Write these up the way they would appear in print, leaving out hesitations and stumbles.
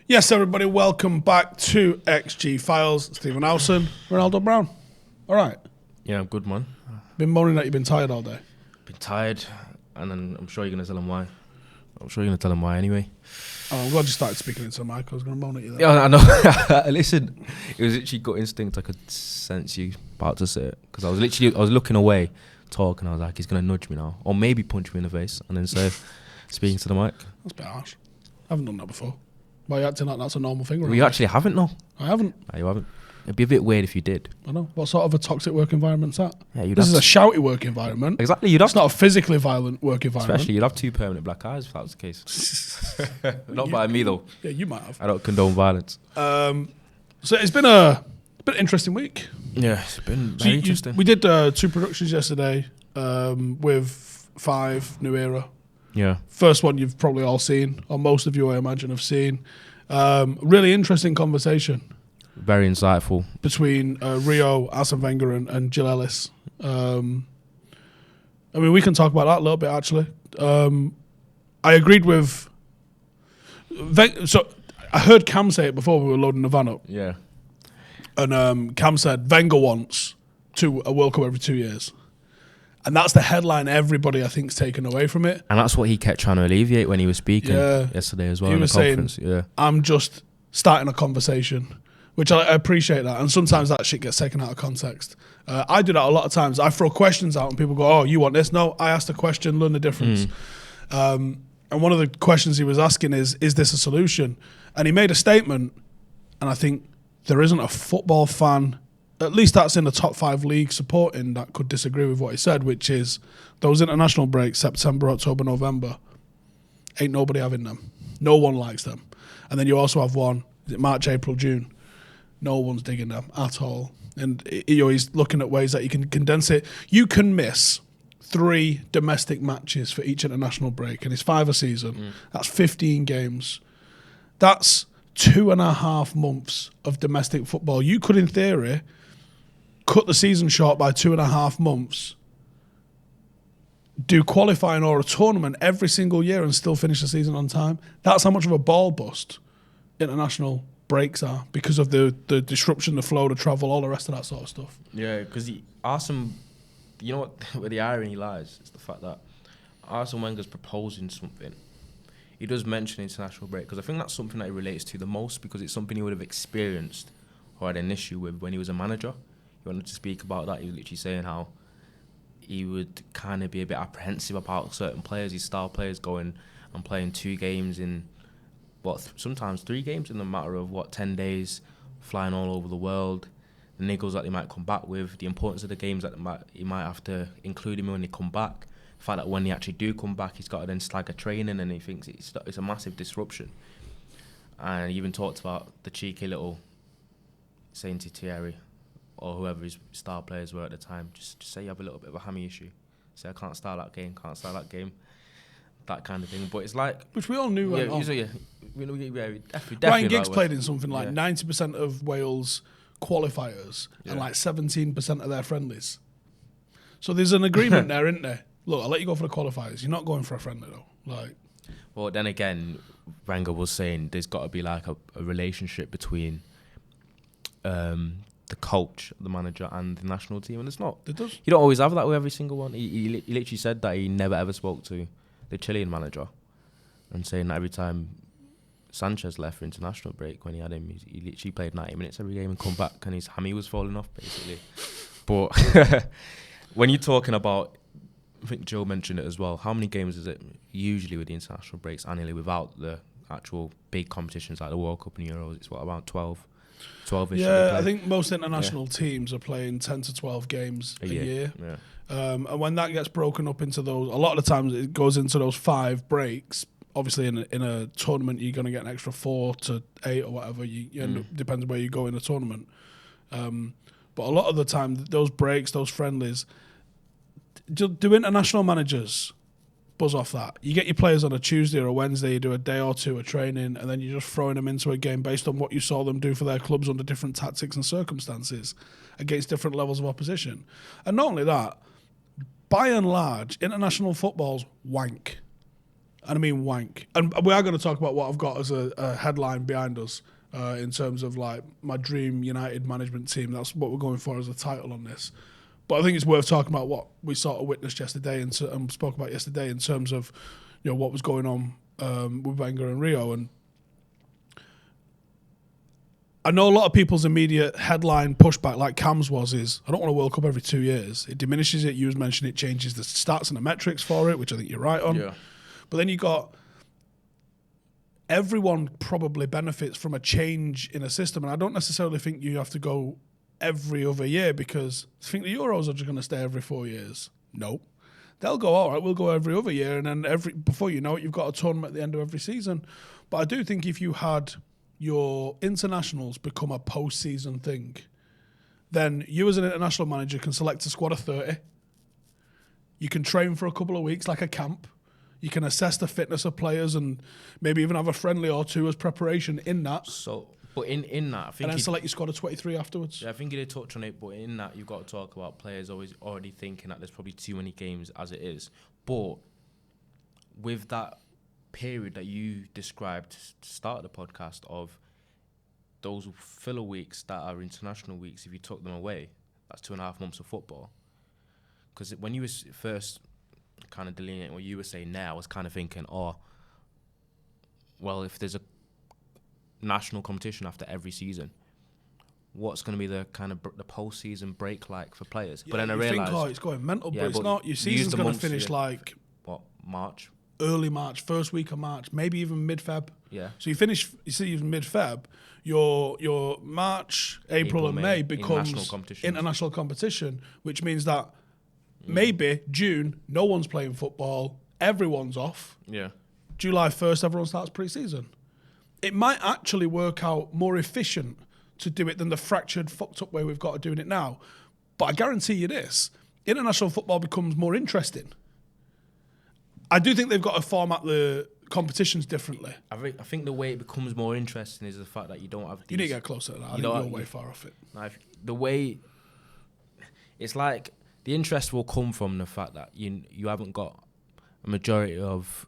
Yes, everybody, welcome back to XG Files. Stephen Howson, Ronaldo Brown. All right. Yeah, I'm good, man. Been moaning that you've been tired all day. Been tired, and then I'm sure you're going to tell him why. I'm sure you're going to tell him why anyway. Oh, I'm glad you started speaking into the mic. I was going to moan at you there. Yeah, I know. Listen, it was literally gut instinct. I could sense you about to say it. Because I was looking away, talking. I was like, he's going to nudge me now. Or maybe punch me in the face and then say, speaking to the mic. That's a bit harsh. I haven't done that before. Why are you acting like that's a normal thing? Well, you actually haven't, no. I haven't. No, you haven't. It'd be a bit weird if you did. I know. What sort of a toxic work environment's that? Yeah, this is a shouty work environment. Exactly. It's not a physically violent work environment. Especially, you'd have 2 permanent black eyes if that was the case. Not by me, though. Yeah, you might have. I don't condone violence. So it's been an interesting week. Yeah, it's been very interesting. We did 2 productions yesterday with 5 New Era. Yeah. First one you've probably all seen, or most of you, I imagine, have seen. Really interesting conversation. Very insightful. Between Rio, Arsene Wenger and Jill Ellis. I mean, we can talk about that a little bit, actually. I agreed with... So, I heard Cam say it before we were loading the van up. Yeah. And Cam said, Wenger wants a World Cup every 2 years. And that's the headline everybody, I think, is taken away from it. And that's what he kept trying to alleviate when he was speaking yesterday as well in the conference. Saying, I'm just starting a conversation, which I appreciate that. And sometimes that shit gets taken out of context. I do that a lot of times. I throw questions out and people go, oh, you want this? No, I asked a question, learn the difference. And one of the questions he was asking is this a solution? And he made a statement, and I think there isn't a football fan, at least that's in the top 5 leagues supporting, that could disagree with what he said, which is those international breaks, September, October, November, ain't nobody having them. No one likes them. And then you also have one, is it March, April, June? No one's digging them at all. And he's looking at ways that you can condense it. You can miss 3 domestic matches for each international break, and it's 5 a season. That's 15 games. That's 2.5 months of domestic football. You could, in theory, cut the season short by 2.5 months, do qualifying or a tournament every single year and still finish the season on time. That's how much of a ball bust international breaks are because of the disruption, the flow, the travel, all the rest of that sort of stuff. Yeah, because Arsene, you know what, where the irony lies? It's the fact that Arsene Wenger's proposing something. He does mention international break because I think that's something that he relates to the most because it's something he would have experienced or had an issue with when he was a manager. He wanted to speak about that. He was literally saying how he would kind of be a bit apprehensive about certain players, his star players going and playing 2 games in, sometimes 3 games in the matter of, 10 days, flying all over the world, the niggles that they might come back with, the importance of the games that he might have to include him when they come back, the fact that when they actually do come back, he's got to then stagger training and he thinks it's a massive disruption. And he even talked about the cheeky little saying to Thierry, or whoever his star players were at the time, just say you have a little bit of a hammy issue. Say, I can't start that game, that kind of thing. But it's like... Which we all knew went on. Definitely Ryan Giggs played in something like 90% of Wales qualifiers and like 17% of their friendlies. So there's an agreement there, isn't there? Look, I'll let you go for the qualifiers. You're not going for a friendly, though. Well, then again, Wenger was saying there's got to be like a relationship between... the coach, the manager, and the national team, and it's not. It does. You don't always have that with every single one. He literally said that he never ever spoke to the Chilean manager, and saying that every time Sanchez left for international break, when he had him, he literally played 90 minutes every game and come back, and his hammy was falling off basically. But when you're talking about, I think Joe mentioned it as well. How many games is it usually with the international breaks annually without the actual big competitions like the World Cup and Euros? It's about 12. 12-ish. Yeah, I think most international teams are playing 10 to 12 games a year. Yeah. And when that gets broken up into those, a lot of the times it goes into those 5 breaks. Obviously, in a tournament, you're going to get an extra 4 to 8 or whatever. You end up, depends where you go in the tournament. But a lot of the time, those breaks, those friendlies, do international managers buzz off that? You get your players on a Tuesday or a Wednesday, you do a day or 2 of training, and then you're just throwing them into a game based on what you saw them do for their clubs under different tactics and circumstances against different levels of opposition. And not only that, by and large, international football's wank. And I mean wank. And we are going to talk about what I've got as a headline behind us in terms of like my dream United management team. That's what we're going for as a title on this. But I think it's worth talking about what we sort of witnessed yesterday and spoke about yesterday in terms of what was going on with Wenger and Rio. And I know a lot of people's immediate headline pushback, like Cam's is, I don't want a World Cup every 2 years. It diminishes it. You mentioned it changes the stats and the metrics for it, which I think you're right on. Yeah. But then you got everyone probably benefits from a change in a system. And I don't necessarily think you have to go every other year, because I think the Euros are just going to stay every 4 years. No. They'll go, all right, we'll go every other year. And then before you know it, you've got a tournament at the end of every season. But I do think if you had your internationals become a post-season thing, then you as an international manager can select a squad of 30. You can train for a couple of weeks like a camp. You can assess the fitness of players and maybe even have a friendly or two as preparation in that. So, but in that, I think, and then select your squad of 23 afterwards. Yeah, I think you did touch on it, but in that, you've got to talk about players always already thinking that there's probably too many games as it is. But with that period that you described to start the podcast of those filler weeks that are international weeks, if you took them away, that's 2.5 months of football. Because when you was first kind of delineating what you were saying now, I was kind of thinking, well, if there's a national competition after every season, what's going to be the kind of the post-season break like for players? Yeah, but then I realised, it's going mental, but it's not. Your season's going to finish like March, early March, first week of March, maybe even mid-Feb. Yeah. So you see even mid-Feb, your March, April and May becomes international competition, which means that maybe June, no one's playing football, everyone's off. Yeah. July 1st, everyone starts pre-season. It might actually work out more efficient to do it than the fractured, fucked up way we've got of doing it now. But I guarantee you this, international football becomes more interesting. I do think they've got to format the competitions differently. I think the way it becomes more interesting is the fact that you don't have these... You need to get closer to that. I think you're way far off it. The way... It's like the interest will come from the fact that you haven't got a majority of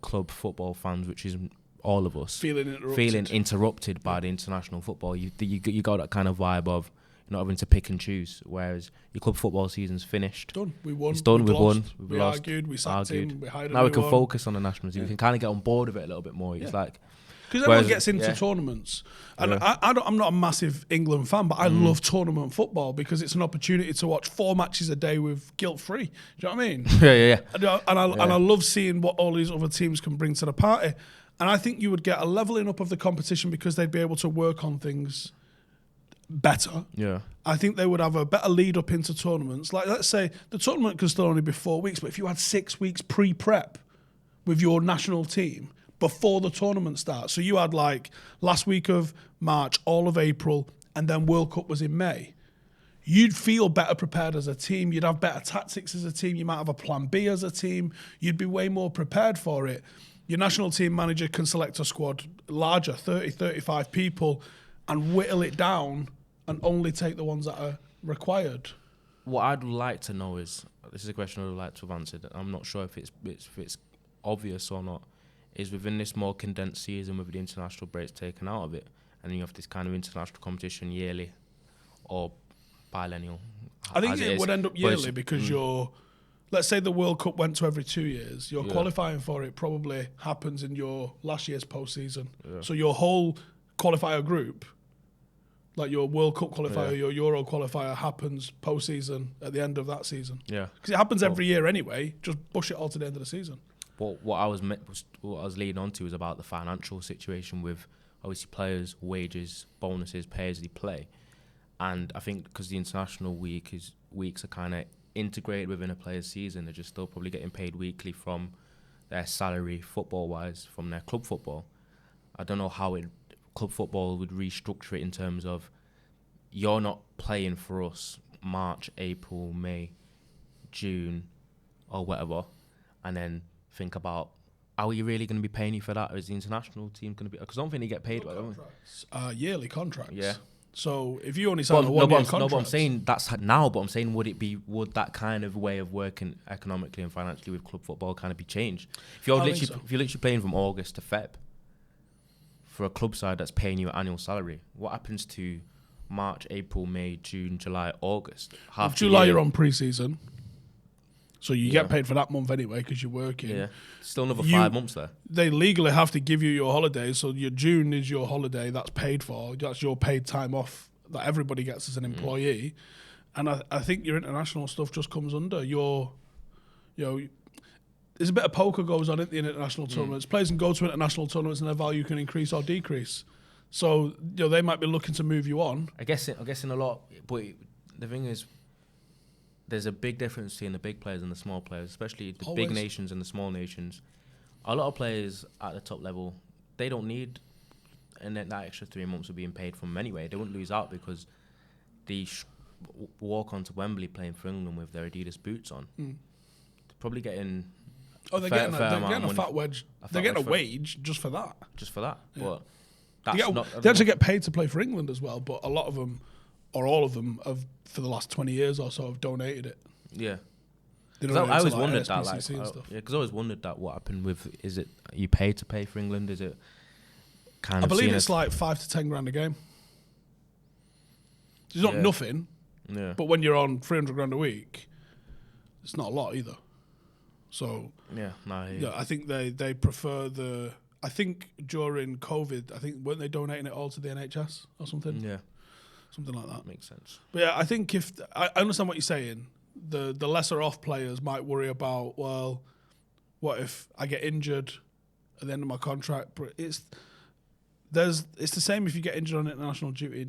club football fans, which is all of us, feeling interrupted by the international football. You got that kind of vibe of not having to pick and choose, whereas your club football season's finished. Done. We won. It's done. We've won. We lost. Argued. We sacked him. We hired now we can focus on the national team. Yeah. We can kind of get on board with it a little bit more. It's like... Because everyone gets into tournaments. And I'm not a massive England fan, but I love tournament football because it's an opportunity to watch 4 matches a day with guilt-free. Do you know what I mean? Yeah. And I love seeing what all these other teams can bring to the party. And I think you would get a leveling up of the competition because they'd be able to work on things better. Yeah. I think they would have a better lead up into tournaments. Like, let's say the tournament can still only be 4 weeks, but if you had 6 weeks pre-prep with your national team before the tournament starts, so you had like last week of March, all of April, and then World Cup was in May, you'd feel better prepared as a team. You'd have better tactics as a team. You might have a plan B as a team. You'd be way more prepared for it. Your national team manager can select a squad larger, 30, 35 people, and whittle it down and only take the ones that are required. What I'd like to know is, this is a question I'd like to have answered, I'm not sure if it's obvious or not, is within this more condensed season with the international breaks taken out of it, and then you have this kind of international competition yearly or biennial. I think it would end up yearly because let's say the World Cup went to every 2 years, your qualifying for it probably happens in your last year's postseason. Yeah. So your whole qualifier group, like your World Cup qualifier, your Euro qualifier, happens postseason at the end of that season. Yeah, because it happens every year anyway. Just push it all to the end of the season. What I was leading on to was about the financial situation with obviously players' wages, bonuses, pay as they play, and I think because the international weeks are kind of integrated within a player's season, they're just still probably getting paid weekly from their salary, football-wise, from their club football. I don't know how club football would restructure it in terms of you're not playing for us March, April, May, June, or whatever, and then think about, are we really going to be paying you for that, or is the international team going to be... Because I don't think they get paid by it. Yearly contracts. Yeah. So if you only sign a 1 year contract, no, but I'm saying that's now. But I'm saying, would that kind of way of working economically and financially with club football kind of be changed? If you're literally playing from August to Feb for a club side that's paying you an annual salary, what happens to March, April, May, June, July, August? Half July you're on pre-season, so you get paid for that month anyway because you're working. Yeah, still another 5 months there. They legally have to give you your holidays, so your June is your holiday that's paid for. That's your paid time off that everybody gets as an employee. And I think your international stuff just comes under there's a bit of poker goes on at the international tournaments. Players can go to international tournaments and their value can increase or decrease. So they might be looking to move you on. I guess in a lot, but the thing is, there's a big difference between the big players and the small players, especially the big nations and the small nations. A lot of players at the top level, they don't need, and then that extra 3 months of being paid from them anyway. They wouldn't lose out because they walk onto Wembley playing for England with their Adidas boots on. They're probably getting. Oh, they're getting a fat wedge. They're getting a wage just for that. Just for that. Yeah. But they actually get paid to play for England as well, but a lot of them, or all of them, have for the last 20 years or so have donated it. Yeah. I always wondered that. Because I always wondered that what happened with, is it, are you paid to pay for England? Is it kind of? I believe it's like 5 to 10 grand a game. It's not nothing. Yeah. But when you're on 300 grand a week, it's not a lot either. So I think they prefer the. I think during COVID, weren't they donating it all to the NHS or something? Yeah, something like that. Makes sense. But yeah, I think if I understand what you're saying, the lesser off players might worry about, well, what if I get injured at the end of my contract? But it's the same if you get injured on international duty,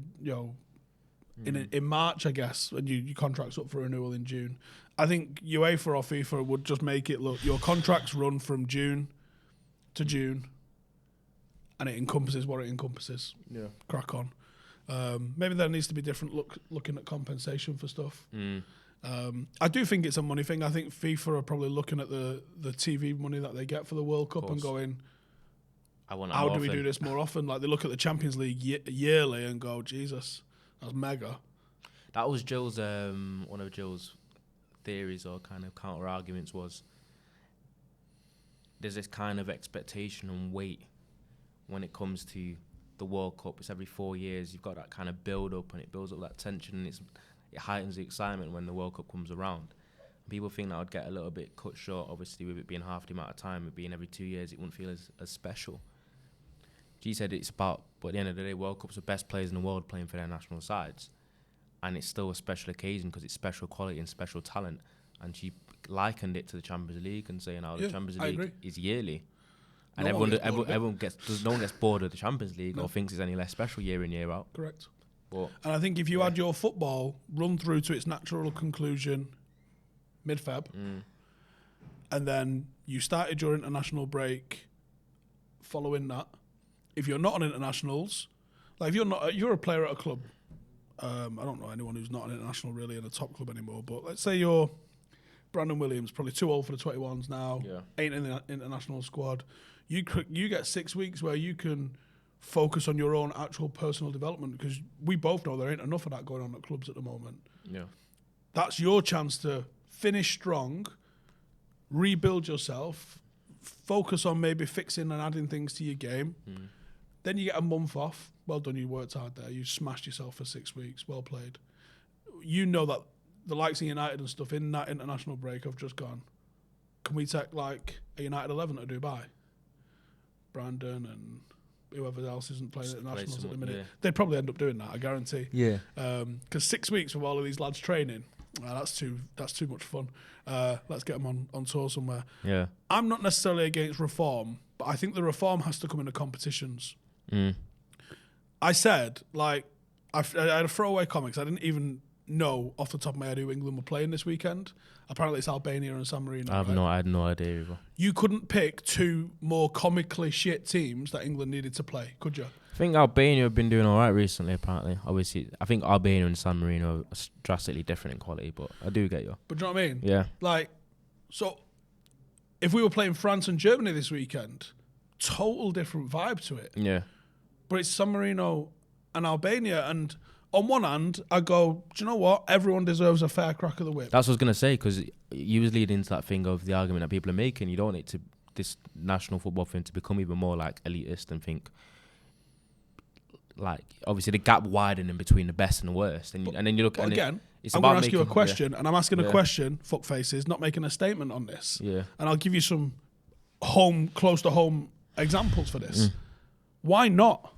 in March, I guess, when your contract's up for renewal in June. I think UEFA or FIFA would just make it look, your contracts run from June to June, and it encompasses what it encompasses. Yeah. Crack on. Maybe there needs to be different looking at compensation for stuff. I do think it's a money thing. I think FIFA are probably looking at the TV money that they get for the World Cup and going, how do we do this more often? Like they look at the Champions League yearly and go, Jesus, that's mega. That was Jill's one of Jill's theories or kind of counter arguments was there's this kind of expectation and weight when it comes to the World Cup. It's every 4 years. You've got that kind of build up and it builds up that tension and it heightens the excitement when the World Cup comes around. People think that would get a little bit cut short, obviously, with it being half the amount of time, it being every 2 years, it wouldn't feel as special. G said it's about, but at the end of the day, World Cup's the best players in the world playing for their national sides. And it's still a special occasion because it's special quality and special talent. And she likened it to the Champions League and saying how the Champions League is yearly. And no one gets bored of the Champions League or thinks it's any less special year in, year out. Correct. And I think if you had your football run through to its natural conclusion mid-Feb, and then you started your international break following that, if you're not on internationals, like if you're a player at a club, I don't know anyone who's not an international really in a top club anymore, but let's say you're Brandon Williams, probably too old for the 21s now, ain't in the international squad. You get 6 weeks where you can focus on your own actual personal development because we both know there ain't enough of that going on at clubs at the moment. Yeah, that's your chance to finish strong, rebuild yourself, focus on maybe fixing and adding things to your game. Then you get a month off. Well done, you worked hard there. You smashed yourself for 6 weeks. Well played. You know that the likes of United and stuff in that international break have just gone, can we take like a United 11 to Dubai? Brandon and whoever else isn't playing at the nationals at the minute. They'd probably end up doing that, I guarantee. Yeah. Because 6 weeks with all of these lads training, that's too much fun. Let's get them on tour somewhere. Yeah. I'm not necessarily against reform, but I think the reform has to come in the competitions. I said, like, I had a throwaway comics. I didn't even know off the top of my head who England were playing this weekend. Apparently it's Albania and San Marino. I had no idea either. You couldn't pick two more comically shit teams that England needed to play, could you? I think Albania have been doing all right recently, apparently. Obviously, I think Albania and San Marino are drastically different in quality, but I do get you. But do you know what I mean? Yeah. Like, so if we were playing France and Germany this weekend, total different vibe to it. Yeah. But it's San Marino and Albania, and on one hand, I go, do you know what? Everyone deserves a fair crack of the whip. That's what I was going to say, because you was leading into that thing of the argument that people are making. You don't want it to, this national football thing, to become even more like elitist and think, like, obviously the gap widening between the best and the worst. And then you look at again, it's I'm about going to ask you a question, and I'm asking a Yeah. question, fuckfaces, not making a statement on this. Yeah. And I'll give you some close to home examples for this. Why not?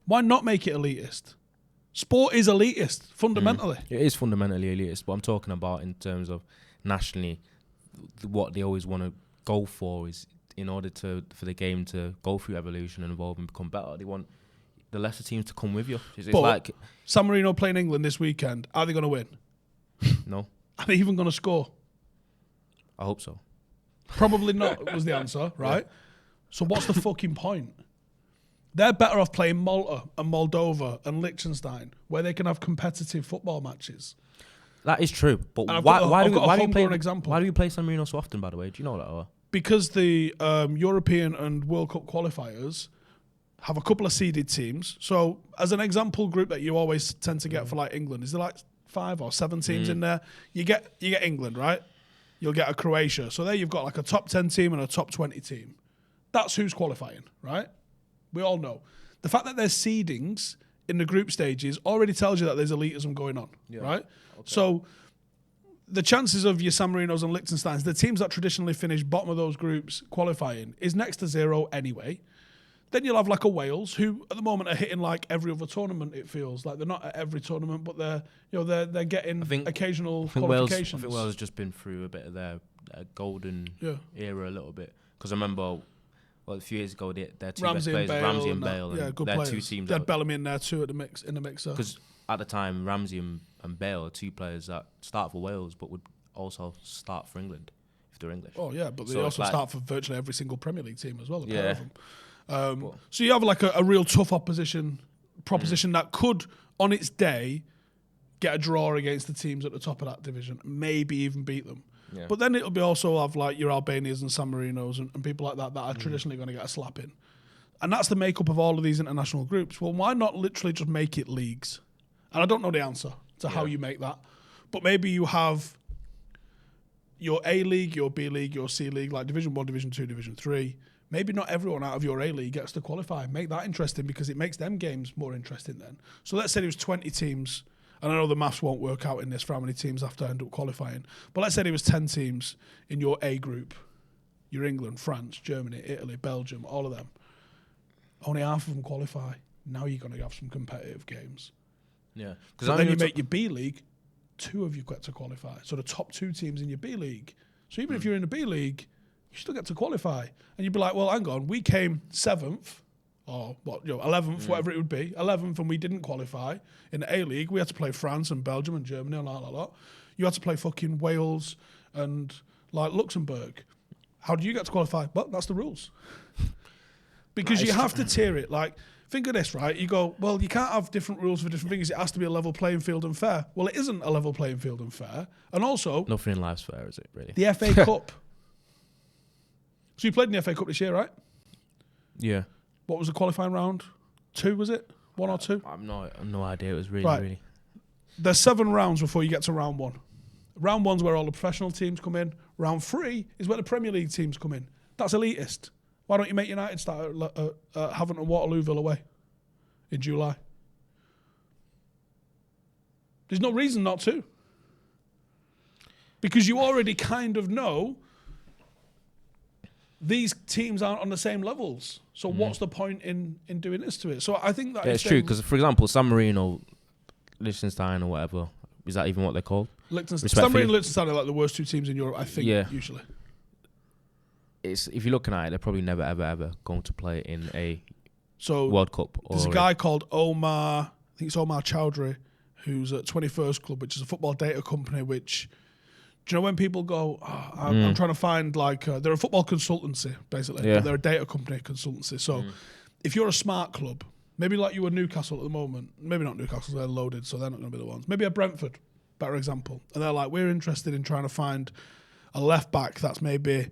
Why not make it elitist? Sport is elitist, fundamentally. It is fundamentally elitist, but I'm talking about in terms of nationally, what they always want to go for is, in order for the game to go through evolution and evolve and become better, they want the lesser teams to come with you. It's But like, San Marino playing England this weekend. Are they going to win? no, Are they even going to score? I hope so. Probably not was the answer, right? So what's the fucking point? They're better off playing Malta and Moldova and Liechtenstein, where they can have competitive football matches. That is true, but And I've why got a do you homegrown play? example. Why do you play San Marino so often? By the way, do you know that? Or? Because the European and World Cup qualifiers have a couple of seeded teams. So as an example group that you always tend to get for like England, is there like 5 or 7 teams in there? You get England, right? You'll get a Croatia. So there you've got like a top 10 team and a top 20 team. That's who's qualifying, right? We all know. The fact that there's seedings in the group stages already tells you that there's elitism going on, right? Okay. So the chances of your San Marinos and Liechtensteins, the teams that traditionally finish bottom of those groups qualifying, is next to 0 anyway. Then you'll have like a Wales, who at the moment are hitting like every other tournament. It feels like they're not at every tournament, but they're getting occasional qualifications. I think Wales has just been through a bit of their golden era a little bit, because I remember, a few years ago, their two best players, Ramsey and Bale, and good their players. two teams. They had Bellamy in there too in the mixer. Because at the time, Ramsey and Bale are two players that start for Wales, but would also start for England if they're English. Oh yeah, but they also start for virtually every single Premier League team as well. A pair of them. So you have like a real tough proposition that could, on its day, get a draw against the teams at the top of that division, maybe even beat them. Yeah. But then it'll be also have like your Albanias and San Marinos and people like that are traditionally going to get a slap in. And that's the makeup of all of these international groups. Well, why not literally just make it leagues? And I don't know the answer to how you make that. But maybe you have your A League, your B League, your C League, like Division 1, Division 2, Division 3. Maybe not everyone out of your A League gets to qualify. Make that interesting, because it makes them games more interesting then. So let's say there was 20 teams. And I know the maths won't work out in this for how many teams have to end up qualifying. But let's say there was 10 teams in your A group. Your England, France, Germany, Italy, Belgium, all of them. Only half of them qualify. Now you're going to have some competitive games. Yeah. But then you make your B League, 2 of you get to qualify. So the top 2 teams in your B League. So even if you're in the B League, you still get to qualify. And you'd be like, well, hang on, we came 7th. Or 11th, whatever it would be, 11th, and we didn't qualify. In the A League, we had to play France and Belgium and Germany and all. You had to play fucking Wales and like Luxembourg. How do you get to qualify? Well, that's the rules. Because you have to tier it. Like, think of this, right? You go, well, you can't have different rules for different things. It has to be a level playing field and fair. Well, it isn't a level playing field and fair. And also, nothing in life's fair, is it, really? The FA Cup. So you played in the FA Cup this year, right? Yeah. What was the qualifying round? 2, was it? 1 or 2? I've no idea. It was really. There's 7 rounds before you get to round 1. Round 1's where all the professional teams come in. Round 3 is where the Premier League teams come in. That's elitist. Why don't you make United start at Havant and Waterlooville away in July? There's no reason not to. Because you already kind of know these teams aren't on the same levels. So what's the point in doing this to it? So I think that it's true, because, for example, San Marino, Liechtenstein or whatever, is that even what they're called? San Marino and Liechtenstein are like the worst 2 teams in Europe, I think, usually. If you're looking at it, they're probably never, ever going to play in a World Cup. There's a guy called Omar, I think it's Omar Chowdhury, who's at 21st Club, which is a football data company, which... Do you know when people go, I'm trying to find, like, they're a football consultancy, basically. But they're a data company consultancy. So if you're a smart club, maybe like you were Newcastle at the moment, maybe not Newcastle, they're loaded, so they're not going to be the ones. Maybe a Brentford, better example. And they're like, we're interested in trying to find a left-back that's maybe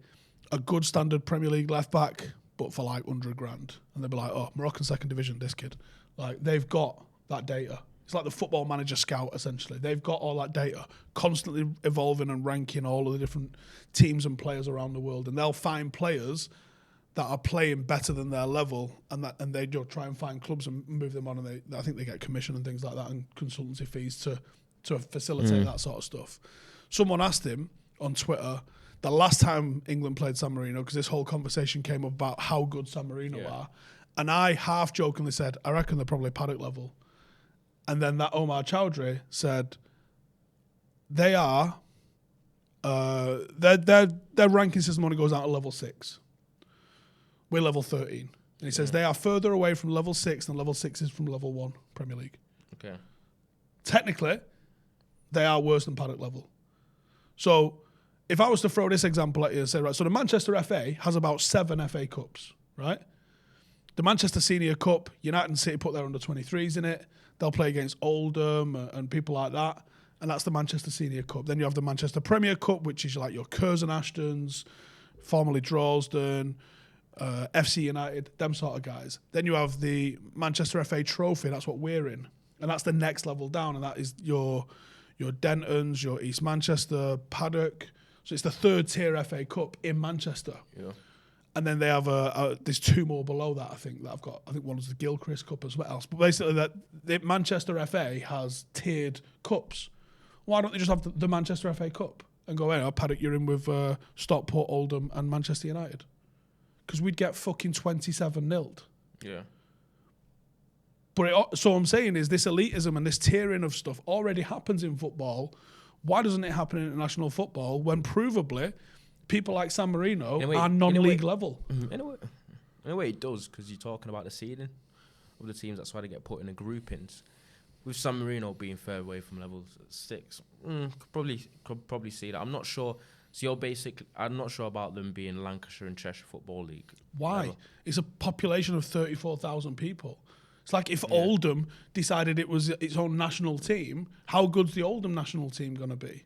a good standard Premier League left-back, but for like 100 grand. And they'll be like, oh, Moroccan second division, this kid. Like, they've got that data. It's like the Football Manager Scout, essentially. They've got all that data, constantly evolving and ranking all of the different teams and players around the world, and they'll find players that are playing better than their level, and they just try and find clubs and move them on, and I think they get commission and things like that and consultancy fees to facilitate that sort of stuff. Someone asked him on Twitter the last time England played San Marino, because this whole conversation came up about how good San Marino are, and I half jokingly said, I reckon they're probably paddock level. And then that Omar Chowdhury said, they are, their ranking system only goes out to level 6. We're level 13. And he says they are further away from level 6 than level 6 is from level 1 Premier League. Okay. Technically, they are worse than paddock level. So if I was to throw this example at you and say, right, so the Manchester FA has about 7 FA Cups, right? The Manchester Senior Cup, United and City put their under-23s in it. They'll play against Oldham and people like that. And that's the Manchester Senior Cup. Then you have the Manchester Premier Cup, which is like your Curzon Ashtons, formerly Droylsden, FC United, them sort of guys. Then you have the Manchester FA Trophy. That's what we're in. And that's the next level down. And that is your Dentons, your East Manchester, Paddock. So it's the 3rd tier FA Cup in Manchester. Yeah. And then they have there's 2 more below that, I think, that I've got. I think one is the Gilchrist Cup as well. But basically, the Manchester FA has tiered cups. Why don't they just have the Manchester FA Cup and go, hey, Paddock, you're in with Stockport, Oldham, and Manchester United? Because we'd get fucking 27-0. Yeah. But so I'm saying is this elitism and this tiering of stuff already happens in football. Why doesn't it happen in international football when provably people like San Marino are non-league level? In a way it does, because you're talking about the seeding of the teams. That's why they get put in the groupings. With San Marino being further away from level 6, could probably see that. I'm not sure. So I'm not sure about them being Lancashire and Cheshire Football League. Why? Level. It's a population of 34,000 people. It's like if Oldham decided it was its own national team, how good's the Oldham national team going to be?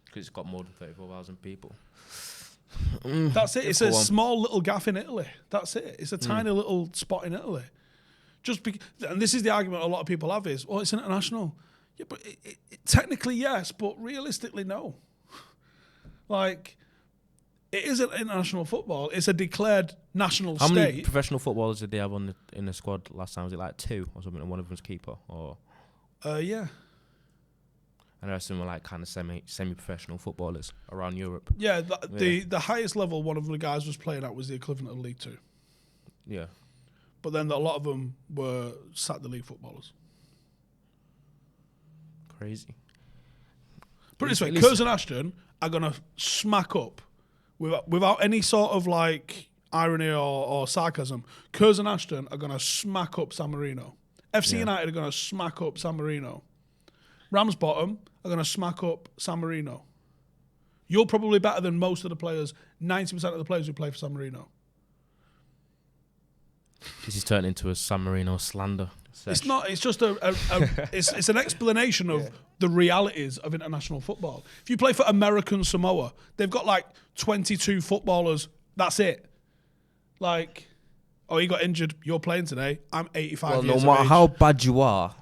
Because it's got more than 34,000 people. That's it. It's a small little gaff in Italy. That's it. It's a tiny little spot in Italy. And this is the argument a lot of people have is, well, it's international. Yeah, but technically yes, but realistically no. Like, it isn't international football. It's a declared national state. How many professional footballers did they have in the squad last time? Was it like 2 or something, and one of them's keeper? Or yeah. And the rest of them were like kind of semi-professional footballers around Europe. Yeah, the highest level one of the guys was playing at was the equivalent of League 2. Yeah. But then a lot of them were Saturday League footballers. Crazy. Put it this way, Curzon Ashton are going to smack up, without any sort of like irony or sarcasm, Curzon Ashton are going to smack up San Marino. FC United are going to smack up San Marino. Ramsbottom are going to smack up San Marino. You're probably better than most of the players, 90% of the players who play for San Marino. This has turned into a San Marino slander. It's not. It's just it's an explanation of the realities of international football. If you play for American Samoa, they've got like 22 footballers. That's it. Like, oh, he got injured. You're playing today. I'm 85 years old. No matter how bad you are,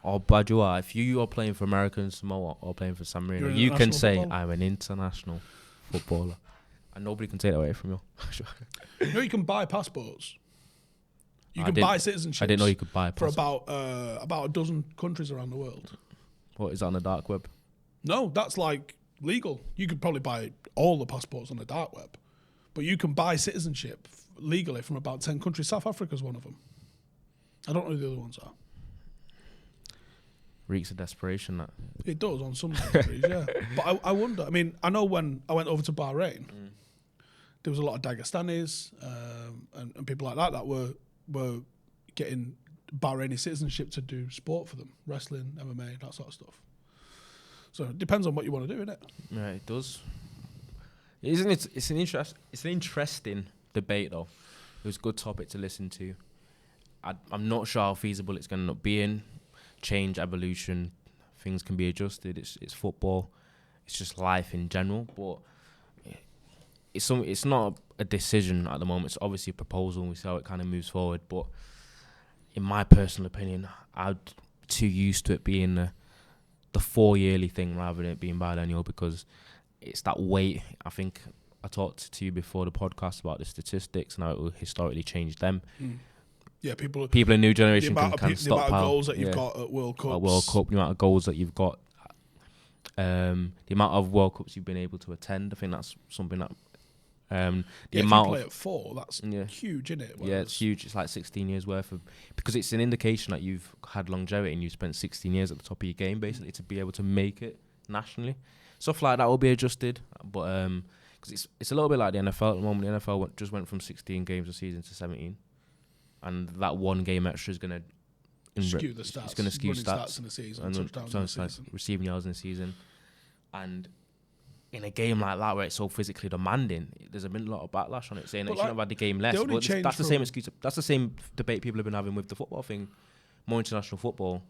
if you are playing for American Samoa or playing for San Marino, you can say I'm an international footballer, and nobody can take that away from you. You know, you can buy passports. You can buy citizenship. I didn't know you could buy for about a dozen countries around the world. What, is that on the dark web? No, that's like legal. You could probably buy all the passports on the dark web, but you can buy citizenship legally from about 10 countries. South Africa's one of them. I don't know who the other ones are. Reeks of desperation, that. It does on some countries, yeah. But I wonder. I mean, I know when I went over to Bahrain, there was a lot of Dagestanis and people like that were getting Bahraini citizenship to do sport for them, wrestling, MMA, that sort of stuff. So it depends on what you want to do, innit? Yeah, it does. Isn't it? It's an interesting debate, though. It was a good topic to listen to. I'm not sure how feasible it's going to end up being. Change, evolution, things can be adjusted. It's football. It's just life in general, but it's not a decision at the moment. It's obviously a proposal, and we see how it kind of moves forward. But in my personal opinion, I'd too used to it being the 4-yearly thing rather than it being biennial, because it's that weight. I think I talked to you before the podcast about the statistics and how it will historically change them. Yeah, people in new generation can the stockpile. amount of goals that you've got at World Cups. The amount of goals that you've got, the amount of World Cups you've been able to attend. I think that's something that the amount if you play at 4, that's huge, isn't it? Yeah, it's huge. It's like 16 years worth of, because it's an indication that you've had longevity and you spent 16 years at the top of your game, basically, to be able to make it nationally. Stuff like that will be adjusted, but because it's a little bit like the NFL at the moment. The NFL just went from 16 games a season to 17, and that one game extra is going to skew the stats. It's going to skew stats in the season, and touchdowns in the season, receiving yards in the season, and in a game like that where it's so physically demanding, there's been a lot of backlash on it, saying that you shouldn't have had the game less. But that's the same excuse. That's the same debate people have been having with the football thing. More international football,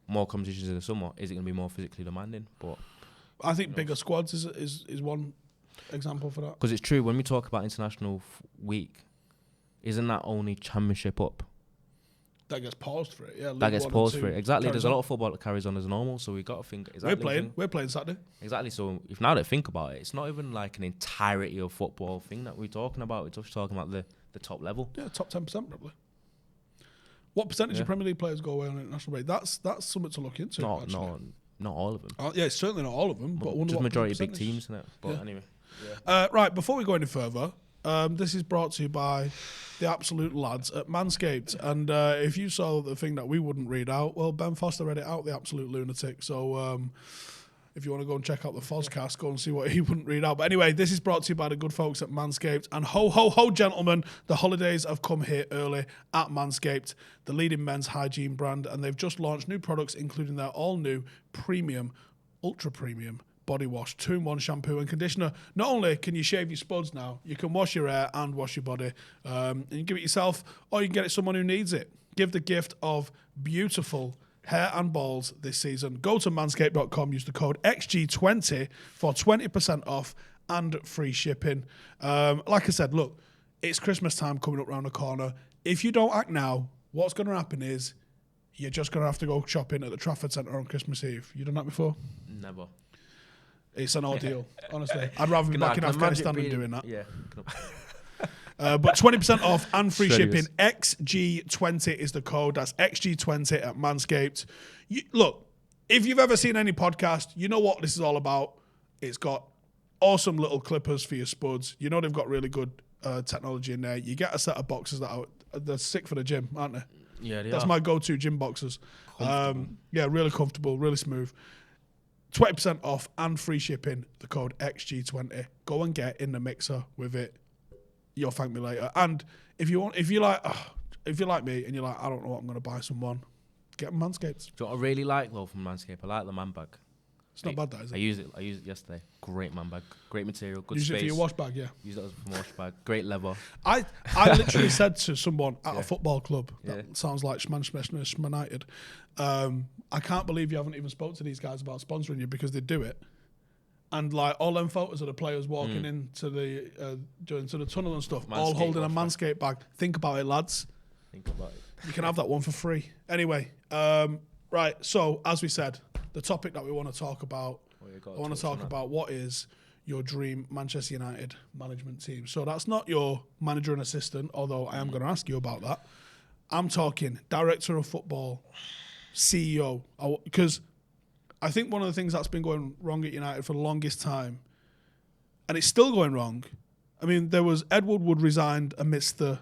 more competitions in the summer. Is it going to be more physically demanding? But I think bigger squads is one example for that. Because it's true, when we talk about international week, isn't that only championship up? That gets paused for it, yeah. That gets paused for it, exactly. There's a lot of football that carries on as normal, so we got to think. We're playing Saturday. Exactly. So if now that I think about it, it's not even like an entirety of football thing that we're talking about. We're just talking about the top level. Yeah, top 10% probably. What percentage of Premier League players go away on international break? That's something to look into. Not all of them. Yeah, certainly not all of them, but just majority of big teams, isn't it? But anyway. Right, before we go any further, this is brought to you by the absolute lads at Manscaped. And if you saw the thing that we wouldn't read out, well, Ben Foster read it out, the absolute lunatic. So if you want to go and check out the Fozcast, go and see what he wouldn't read out. But anyway, this is brought to you by the good folks at Manscaped. And ho, ho, ho, gentlemen, the holidays have come here early at Manscaped, the leading men's hygiene brand. And they've just launched new products, including their all-new premium, ultra-premium body wash, 2-in-1 shampoo and conditioner. Not only can you shave your spuds now, you can wash your hair and wash your body. And you can give it yourself, or you can get it someone who needs it. Give the gift of beautiful hair and balls this season. Go to manscaped.com, use the code XG20 for 20% off and free shipping. Like I said, look, it's Christmas time coming up around the corner. If you don't act now, what's going to happen is you're just going to have to go shopping at the Trafford Centre on Christmas Eve. You done that before? Never. It's an ordeal, honestly. I'd rather be back in Afghanistan than doing that. Yeah. But 20% off and free shipping. XG20 is the code. That's XG20 at Manscaped. Look, if you've ever seen any podcast, you know what this is all about. It's got awesome little clippers for your spuds. You know they've got really good technology in there. You get a set of boxes that they're sick for the gym, aren't they? Yeah, That's my go-to gym boxes. Yeah, really comfortable, really smooth. 20% off and free shipping, the code XG20. Go and get in the mixer with it. You'll thank me later. And if you like me and you're like, I don't know what I'm going to buy someone, get Manscaped. Do you know what I really like though from Manscaped? I like the man bag. It's not bad, that is it? I used it yesterday. Great man bag, great material, good Use space. Use it for your wash bag, yeah. Use it as a wash bag. Great leather. I literally said to someone at a football club, that sounds like Schmanited, I can't believe you haven't even spoke to these guys about sponsoring you, because they do it. And like all them photos of the players walking into the tunnel and stuff, all holding a Manscaped bag. Think about it, lads. Think about it. You can have that one for free. Anyway, right. So as we said, the topic that we want to talk about, I want to talk about what is your dream Manchester United management team. So that's not your manager and assistant, although I am going to ask you about that. I'm talking director of football, CEO, because I think one of the things that's been going wrong at United for the longest time, and it's still going wrong. I mean, there was Ed Woodward resigned amidst the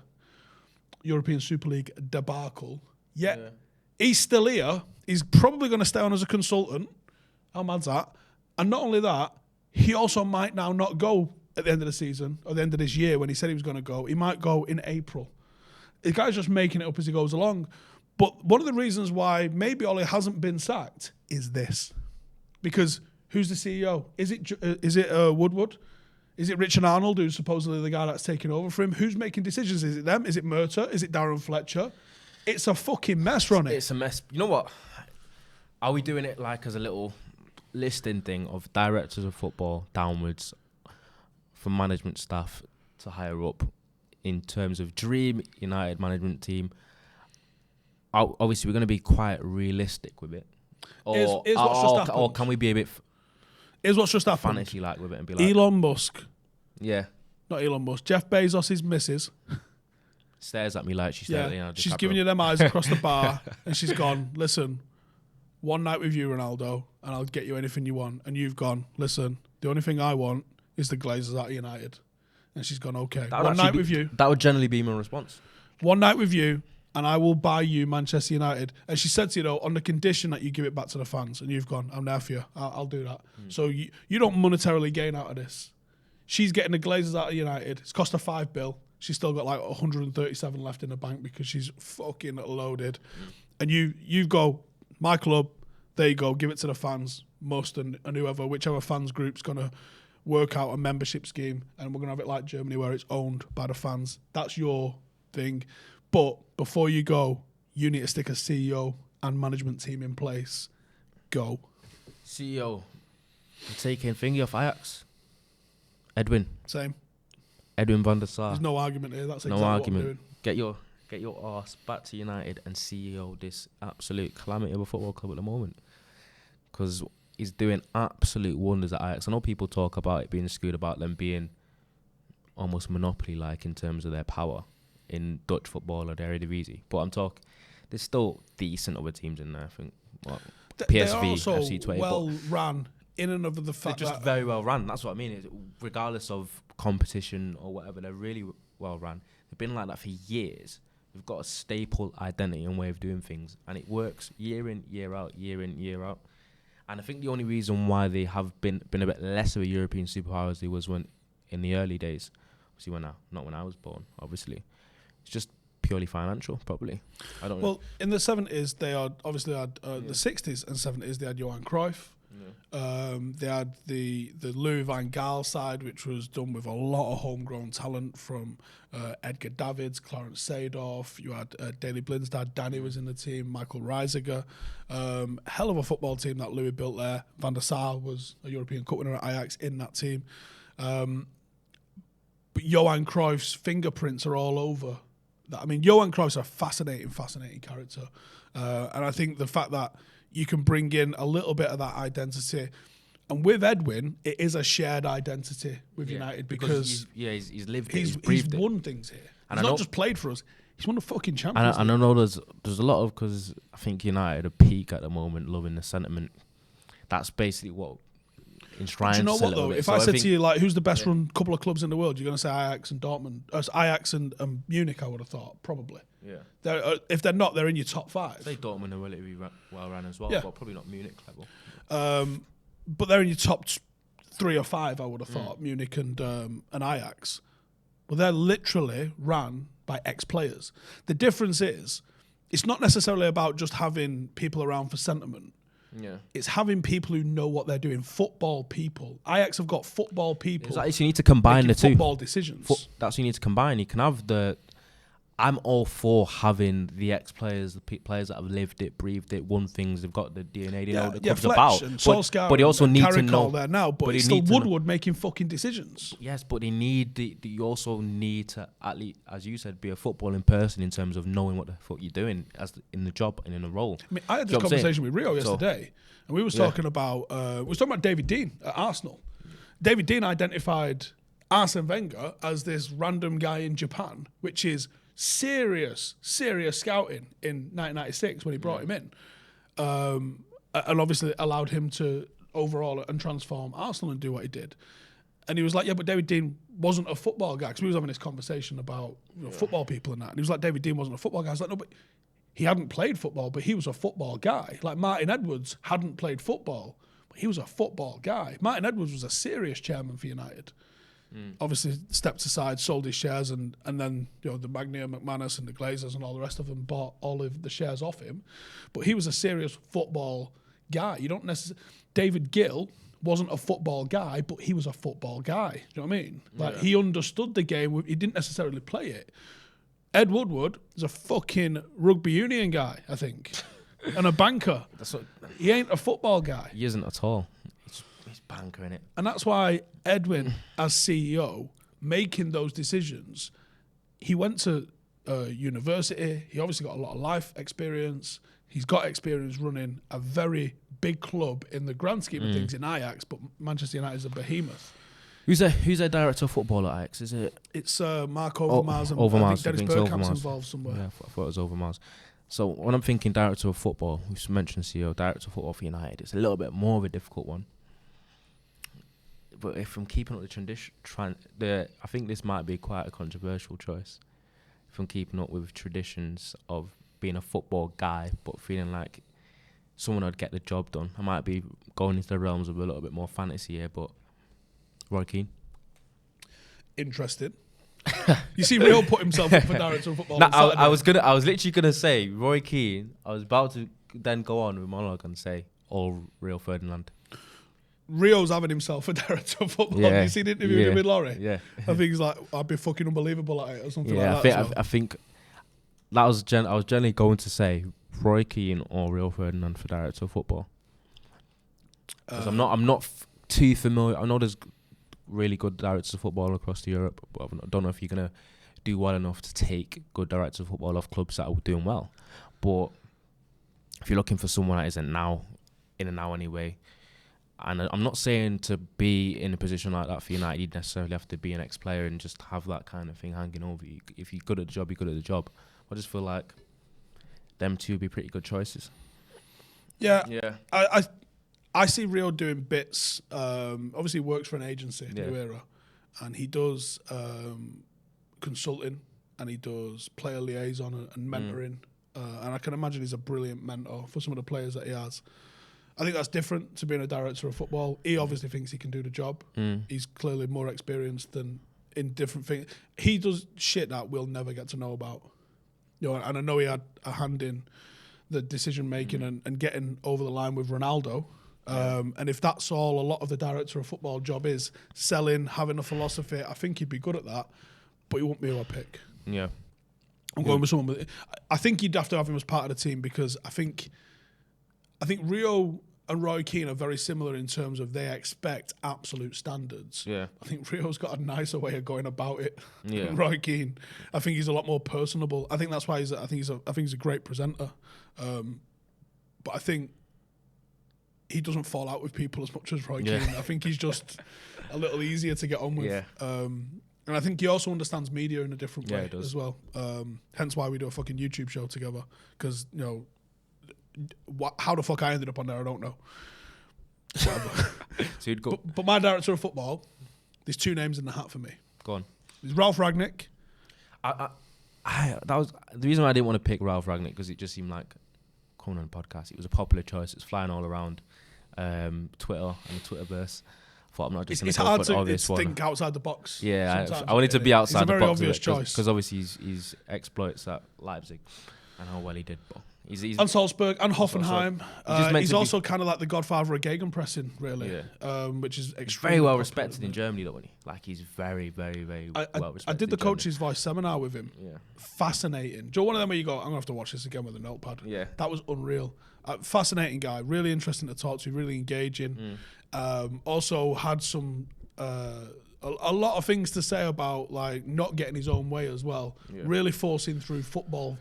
European Super League debacle, yet he's still here. He's probably going to stay on as a consultant. How mad's that? And not only that, he also might now not go at the end of the season or the end of this year when he said he was going to go. He might go in April. The guy's just making it up as he goes along. But one of the reasons why maybe Ole hasn't been sacked is this. Because who's the CEO? Is it Woodward? Is it Richard Arnold, who's supposedly the guy that's taking over for him? Who's making decisions? Is it them? Is it Murta? Is it Darren Fletcher? It's a fucking mess, Ronnie. It's a mess. You know what? Are we doing it like as a little listing thing of directors of football downwards from management staff to higher up in terms of dream United management team? obviously we're going to be quite realistic with it. Or, Here's what's just happened. Or can we be a bit Here's what's just happened. fantasy-like with it and be like... Elon Musk. Yeah. Not Elon Musk. Jeff Bezos' missus. Stares at me like she's staring at she's giving you them eyes across the bar, and she's gone, listen, one night with you, Ronaldo, and I'll get you anything you want. And you've gone, listen, the only thing I want is the Glazers out of United. And she's gone, okay. One night with you. That would generally be my response. One night with you, and I will buy you Manchester United. And she said to you, though, on the condition that you give it back to the fans. And you've gone, I'm there for you. I'll do that. So you don't monetarily gain out of this. She's getting the Glazers out of United. It's cost her $5 billion. She's still got like 137 left in the bank because she's fucking loaded. And you go, my club, there you go, give it to the fans, Must and whoever, whichever fans group's going to work out a membership scheme, and we're going to have it like Germany where it's owned by the fans. That's your thing. But before you go, you need to stick a CEO and management team in place. Go. CEO, I'm taking finger off Ajax. Edwin. Same. Edwin van der Sar. There's no argument here. That's exactly no what argument. I'm doing. Get your arse back to United and CEO this absolute calamity of a football club at the moment, because he's doing absolute wonders at Ajax. I know people talk about it being skewed, about them being almost monopoly-like in terms of their power in Dutch football or the Eredivisie, but I'm talking, there's still decent other teams in there. I think PSV, they are also FC 20, well ran in and of the fact they're just very well run. That's what I mean. Regardless of competition or whatever, they're really well run. They've been like that for years. They've got a staple identity and way of doing things, and it works year in, year out, year in, year out. And I think the only reason why they have been a bit less of a European superpower as they was when in the early days, obviously not when I was born, obviously, it's just purely financial, probably. I don't know. Well, in the 70s, they had obviously had the 60s and 70s. They had Johan Cruyff. They had the Louis van Gaal side, which was done with a lot of homegrown talent from Edgar Davids, Clarence Seedorf. You had Daley Blin's dad, Danny was in the team, Michael Reisiger. Hell of a football team that Louis built there. Van der Sar was a European Cup winner at Ajax in that team. But Johan Cruyff's fingerprints are all over that. I mean, Johan Cruyff's a fascinating character. And I think the fact that you can bring in a little bit of that identity. And with Edwin, it is a shared identity with United because he's lived it, he's won things here. And he's not just played for us, he's won the fucking Champions League. And I know there's a lot of, because I think United are peak at the moment, loving the sentiment. That's basically what enshrines. Do you know what though? If I said to you, like, who's the best run couple of clubs in the world, you're going to say Ajax and Dortmund. Ajax and Munich, I would have thought, probably. Yeah. If they're not, they're in your top five. I say Dortmund are relatively well run as well, but probably not Munich level. But they're in your top 3 or 5, I would have thought, Munich and Ajax. Well, they're literally ran by ex-players. The difference is, it's not necessarily about just having people around for sentiment. Yeah, it's having people who know what they're doing. Football people. Ajax have got football people. Exactly. So you need to combine the two. Football decisions. That's what you need to combine. You can have the. I'm all for having the ex-players, the players that have lived it, breathed it, won things. They've got the DNA. They know what the club's about. But you also need to know there now. But it's still Woodward making fucking decisions. Yes, but they need. You also need to, at least, as you said, be a footballing person in terms of knowing what the fuck you're doing in the job and in the role. I mean, I had this conversation with Rio yesterday, and we was talking about David Dein at Arsenal. David Dein identified Arsene Wenger as this random guy in Japan, which is serious scouting in 1996 when he brought him in, and obviously allowed him to overhaul and transform Arsenal and do what he did. And he was like, yeah, but David Dein wasn't a football guy, because we was having this conversation about football people and that. And he was like, David Dein wasn't a football guy. I was like, no, but he hadn't played football, but he was a football guy. Like Martin Edwards hadn't played football, but he was a football guy. Martin Edwards was a serious chairman for United. Obviously stepped aside, sold his shares, and then the Magnier, McManus and the Glazers and all the rest of them bought all of the shares off him. But he was a serious football guy. You don't necessarily. David Gill wasn't a football guy, but he was a football guy. Do you know what I mean? Like he understood the game. He didn't necessarily play it. Ed Woodward is a fucking rugby union guy, I think, and a banker. He ain't a football guy. He isn't at all. He's banker in it. And that's why Edwin, as CEO, making those decisions, he went to university. He obviously got a lot of life experience. He's got experience running a very big club in the grand scheme of things in Ajax, but Manchester United is a behemoth. Who's their director of football at Ajax? Is it? It's Mark Overmars and Overmars. I think Dennis Bergkamp's involved somewhere. Yeah, I thought it was Overmars. So when I'm thinking director of football, we mentioned CEO, director of football for United, it's a little bit more of a difficult one. But if I'm keeping up the tradition, I think this might be quite a controversial choice. If I'm keeping up with traditions of being a football guy, but feeling like someone would get the job done, I might be going into the realms of a little bit more fantasy here, but Roy Keane. Interesting. You see, Rio put himself up for director of football. No, I was literally gonna say Roy Keane. I was about to then go on with monologue and say all Rio Ferdinand. Rio's having himself a director of football. Yeah. You see the interview with Laurie? Yeah. I think he's like, I'd be fucking unbelievable at it or something Yeah, like that. I think that was I was generally going to say Roy Keane or Rio Ferdinand for director of football. Because I'm not too familiar. I know there's really good directors of football across Europe, but I don't know if you're gonna do well enough to take good directors of football off clubs that are doing well. But if you're looking for someone that isn't now in and now anyway, and I'm not saying to be in a position like that for United, you'd necessarily have to be an ex-player and just have that kind of thing hanging over you. If you're good at the job, you're good at the job. I just feel like them two would be pretty good choices. Yeah. Yeah. I see Rio doing bits. Obviously, he works for an agency, New Era, and he does consulting and he does player liaison and mentoring. And I can imagine he's a brilliant mentor for some of the players that he has. I think that's different to being a director of football. He obviously thinks he can do the job. He's clearly more experienced than in different things. He does shit that we'll never get to know about. You know, and I know he had a hand in the decision making and getting over the line with Ronaldo. And if that's all a lot of the director of football job is, selling, having a philosophy, I think he'd be good at that. But he won't be who I pick. Yeah. I'm going with someone with. I think you'd have to have him as part of the team because I think Rio and Roy Keane are very similar in terms of they expect absolute standards. Yeah. I think Rio's got a nicer way of going about it Yeah. than Roy Keane. I think he's a lot more personable. I think that's why I think he's a great presenter. But I think he doesn't fall out with people as much as Roy Keane. I think he's just a little easier to get on with. Yeah. And I think he also understands media in a different way as well. Hence why we do a fucking YouTube show together. Because, you know, how the fuck I ended up on there, I don't know. So you'd go. But my director of football, there's two names in the hat for me. Go on. There's Ralph Rangnick. That was the reason why I didn't want to pick Ralph Rangnick, because it just seemed like coming on a podcast. It was a popular choice. It's flying all around Twitter and the Twitterverse. Thought I'm not just going to go for the obvious one. It's hard to think outside the box. Yeah, I wanted to be outside the box. It's a very obvious choice. Because obviously he's exploits at Leipzig and how well he did. But he's and Salzburg and Hoffenheim. He's also kind of like the godfather of gegenpressing, really, which is extremely very well respected in Germany, though, isn't he? Like, he's very, very, very well respected. I did the coach's voice seminar with him. Yeah. Fascinating. Do you know one of them where you go, I'm going to have to watch this again with a notepad? Yeah. That was unreal. Fascinating guy. Really interesting to talk to. Really engaging. Also had some... a lot of things to say about like not getting his own way as well. Yeah. Really forcing through football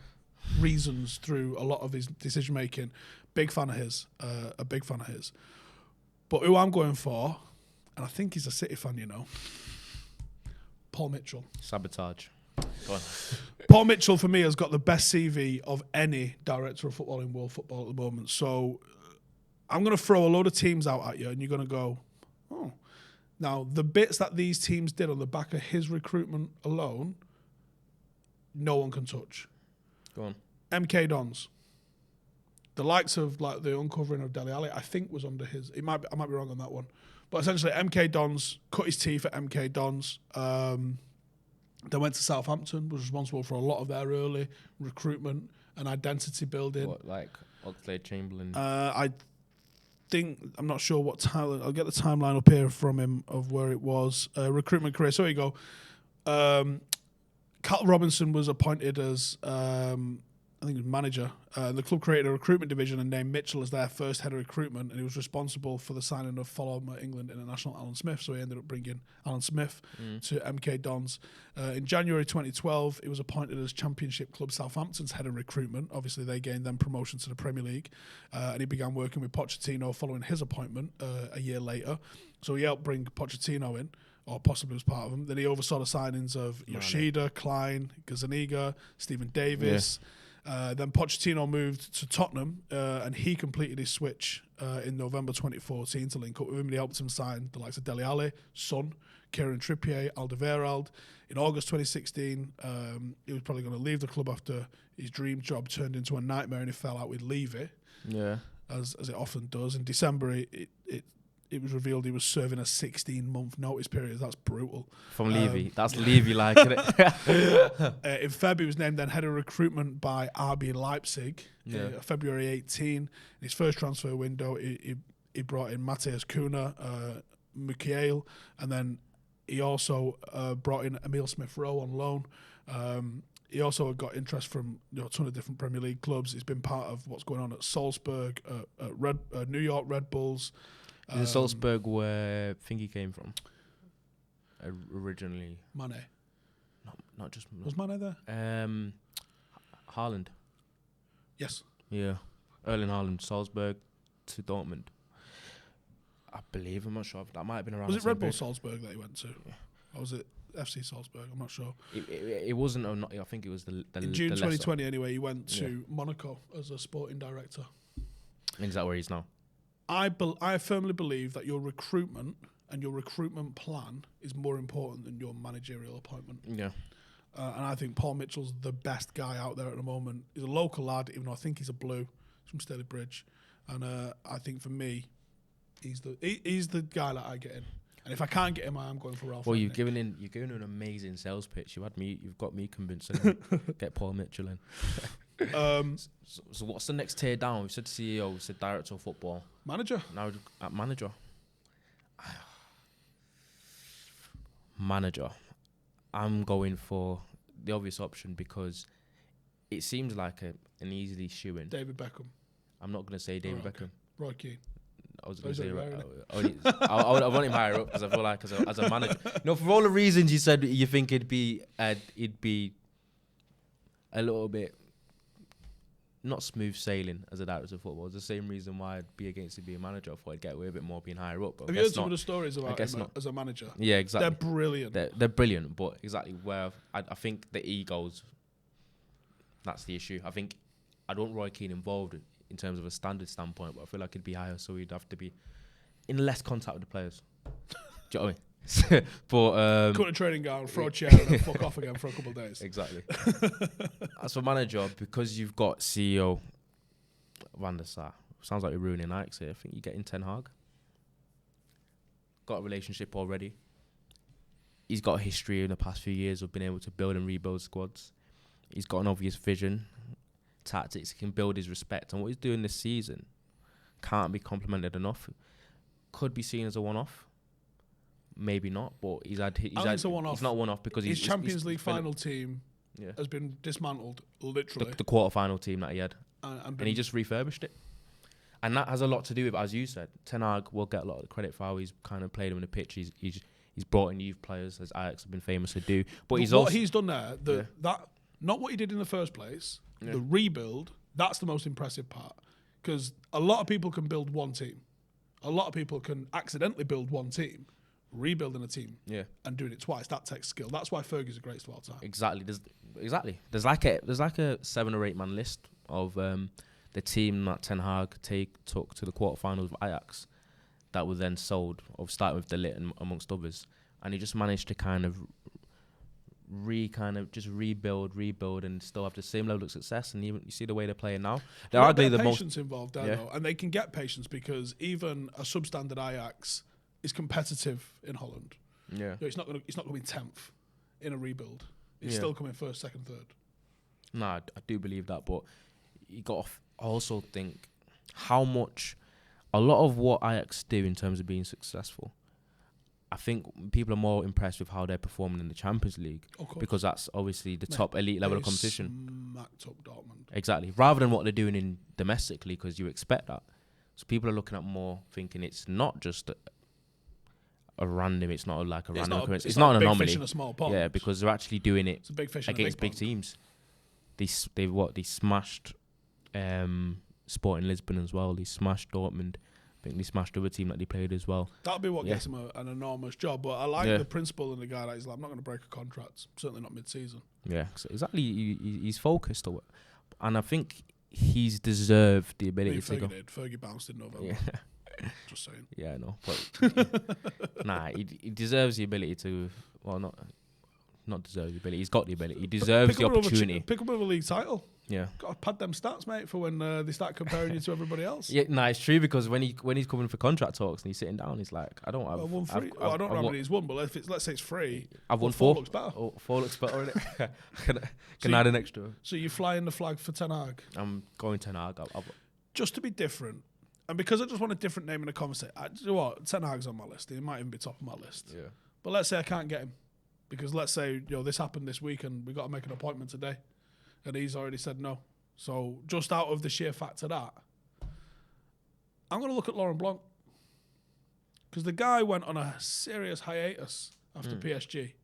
reasons through a lot of his decision making. Big fan of his. A big fan of his. But who I'm going for, and I think he's a City fan, you know, Paul Mitchell. Sabotage. Go on. Paul Mitchell for me has got the best CV of any director of football in world football at the moment. So I'm going to throw a load of teams out at you, and you're going to go, oh. Now, the bits that these teams did on the back of his recruitment alone, no one can touch. Go on. MK Dons. The likes of like the uncovering of Dele Alli, I think was under his. I might be wrong on that one, but essentially MK Dons cut his teeth at MK Dons. They went to Southampton, was responsible for a lot of their early recruitment and identity building. What, like Oxlade-Chamberlain? I think, I'm not sure what time. I'll get the timeline up here from him of where it was. Recruitment career. So here you go. Cal Robinson was appointed as I think he was manager. The club created a recruitment division and named Mitchell as their first head of recruitment, and he was responsible for the signing of former England international Alan Smith. So he ended up bringing Alan Smith to MK Dons. In January 2012, he was appointed as Championship club Southampton's head of recruitment. Obviously, they gained them promotion to the Premier League, and he began working with Pochettino following his appointment a year later. So he helped bring Pochettino in, or possibly was part of him. Then he oversaw the signings of Yoshida, Klein, Gazzaniga, Stephen Davis. Then Pochettino moved to Tottenham, and he completed his switch in November 2014 to link up with him. He helped him sign the likes of Dele Alli, Son, Kieran Trippier, Alderweireld. In August 2016, he was probably going to leave the club after his dream job turned into a nightmare, and he fell out with Levy, as it often does. In December, it was revealed he was serving a 16-month notice period. That's brutal. From Levy. That's Levy like it. In February, he was named then head of recruitment by RB Leipzig. February 18. In his first transfer window, he brought in Matthias Kuna, Mukiel, and then he also brought in Emil Smith-Rowe on loan. He also got interest from a ton of different Premier League clubs. He's been part of what's going on at Salzburg, at New York Red Bulls. Is it Salzburg where Thingy came from? Originally. Mane. Not just... Was Mane there? Haaland. Yes. Yeah. Erling Haaland, Salzburg to Dortmund. I believe, I'm not sure. That might have been around. Was it Red Bull Salzburg that he went to? Yeah. Or was it FC Salzburg? I'm not sure. It wasn't, I think it was the in June 2020 anyway, he went to Monaco as a sporting director. Is that where he's now? I firmly believe that your recruitment and your recruitment plan is more important than your managerial appointment. Yeah. And I think Paul Mitchell's the best guy out there at the moment. He's a local lad, even though I think he's a blue. He's from Staley Bridge. And I think for me, he's the guy that I get in. And if I can't get him, I am going for Ralph. Well, you're giving him an amazing sales pitch. You've got me convincing. Get Paul Mitchell in. So what's the next tier down? We said CEO, we said director of football, manager. Now at manager. Manager. I'm going for the obvious option because it seems like an easily shoe-in. David Beckham. I'm not going to say David Beckham. Roy Keane. I was going to say I want him higher up because I feel like as a manager, for all the reasons you said, you think it'd be a little bit not smooth sailing as a director of football. It's the same reason why I'd be against it being a manager. I thought I'd get away a bit more being higher up. But have you heard some of the stories about him as a manager? Yeah, exactly. They're brilliant. They're brilliant, but exactly where I think the egos. That's the issue. I think I'd want Roy Keane involved in terms of a standard standpoint, but I feel like he'd be higher, so he'd have to be in less contact with the players. Do you know what I mean? But cut a training gown, throw a chair, and then fuck off again for a couple of days. Exactly. As for manager, because you've got CEO Van der Sar, sounds like you're ruining Ajax here. I think you're getting Ten Hag. Got a relationship already. He's got a history in the past few years of being able to build and rebuild squads. He's got an obvious vision, tactics. He can build his respect, and what he's doing this season can't be complimented enough. Could be seen as a one-off. Maybe not, but it's a one-off. He's not one-off because his Champions League final team has been dismantled, literally. The quarter-final team that he had. And he just refurbished it. And that has a lot to do with, as you said, Ten Hag will get a lot of credit for how he's kind of played him in the pitch. He's brought in youth players, as Ajax have been famous to do. But he's what he's done there, that not what he did in the first place, the rebuild, that's the most impressive part. Because a lot of people can build one team. A lot of people can accidentally build one team. Rebuilding a team and doing it twice, that takes skill. That's why Fergie's the greatest of all time. Exactly. There's like a 7 or 8 man list of the team that Ten Hag took to the quarterfinals of Ajax that were then sold, of starting with De Ligt and amongst others, and he just managed to kind of rebuild and still have the same level of success. And you see the way they're playing now. They're arguably the most patience involved there, though, and they can get patience because even a substandard Ajax is competitive in Holland. Yeah, it's not going to be 10th in a rebuild. It's still coming first, second, third. No, I do believe that, but you got to also think how much a lot of what Ajax do in terms of being successful. I think people are more impressed with how they're performing in the Champions League because that's obviously the top elite level of competition. Smacked up Dortmund. Exactly, rather than what they're doing in domestically, because you expect that. So people are looking at more, thinking it's not just a random. It's not like a random occurrence. It's not an anomaly. Fish in a small pond. Yeah, because they're actually doing it It's a big fish against big teams. They smashed Sporting Lisbon as well. They smashed Dortmund. I think they smashed other team that they played as well. That'll be what gets him an enormous job. But I like the principle in the guy that he's like, I'm not going to break a contract. Certainly not mid-season. Yeah, so exactly. He's focused, and I think he's deserved the ability to go. Fergie bounced in November. Yeah. Just saying. Yeah, I know. But he deserves the ability to. Well, not deserves the ability. He's got the ability. He deserves the opportunity. Pick up a league title. Yeah. Got to pad them stats, mate, for when they start comparing you to everybody else. Yeah, it's true because when he's coming for contract talks and he's sitting down, he's like, I don't have. I've won 3. I don't know how many he's won, but let's say it's 3. I've won 4. 4 looks better. 4 looks better, innit? Can add an extra. So you're flying the flag for Ten Hag? I'm going Ten Hag. Just to be different, and because I just want a different name in the conversation. You know what? Ten Hag's on my list. He might even be top of my list. Yeah. But let's say I can't get him because let's say this happened this week and we got to make an appointment today, and he's already said no. So just out of the sheer fact of that, I'm going to look at Laurent Blanc because the guy went on a serious hiatus after PSG.